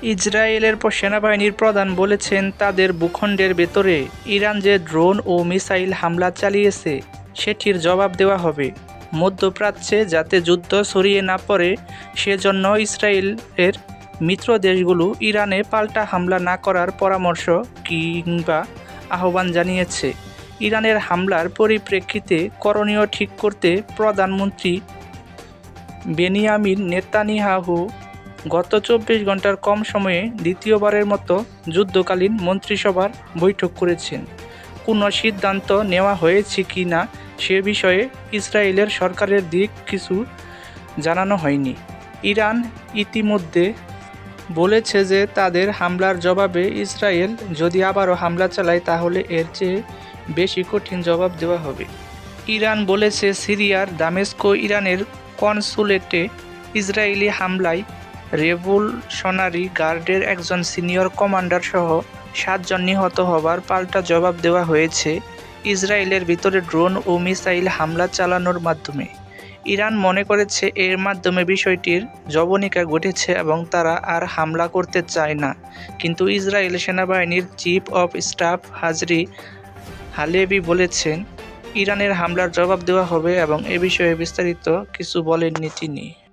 ইসরায়েলের সেনাবাহিনীর প্রধান বলেছেন, তাদের ভূখণ্ডের ভেতরে ইরান যে ড্রোন ও মিসাইল হামলা চালিয়েছে সেটির জবাব দেওয়া হবে। মধ্যপ্রাচ্যে যাতে যুদ্ধ ছড়িয়ে না পড়ে সেজন্য ইসরায়েলের মিত্র দেশগুলো ইরানে পাল্টা হামলা না করার পরামর্শ কিংবা আহ্বান জানিয়েছে। ইরানের হামলার পরিপ্রেক্ষিতে করণীয় ঠিক করতে প্রধানমন্ত্রী বেনিয়ামিন নেতানিয়াহু গত ২৪ ঘন্টার কম সময়ে দ্বিতীয়বারের মতো যুদ্ধকালীন মন্ত্রিসভার বৈঠক করেছেন। কোনো সিদ্ধান্ত নেওয়া হয়েছে কি না সে বিষয়ে ইসরায়েলের সরকারের দিক কিছু জানানো হয়নি। ইরান ইতিমধ্যে বলেছে যে তাদের হামলার জবাবে ইসরায়েল যদি আবারও হামলা চালায় তাহলে এর চেয়ে বেশি কঠিন জবাব দেওয়া হবে। ইরান বলেছে, সিরিয়ার দামেস্ক ইরানের কনসুলেটে ইসরায়েলি হামলায় রেভলিউশনারি গার্ডের একজন সিনিয়র কমান্ডার সহ ৭ জন নিহত হবার পাল্টা জবাব দেওয়া হয়েছে ইসরায়েলের ভিতরে ড্রোন ও মিসাইল হামলা চালানোর মাধ্যমে। ইরান মনে করেছে এর মাধ্যমে বিষয়টির জবনিকা ঘটেছে এবং তারা আর হামলা করতে চায় না। কিন্তু ইসরায়েল সেনাবাহিনীর chief of staff Hajri Halevi বলেছেন, ইরানের হামলার জবাব দেওয়া হবে এবং এ বিষয়ে বিস্তারিত কিছু বলেননি তিনি।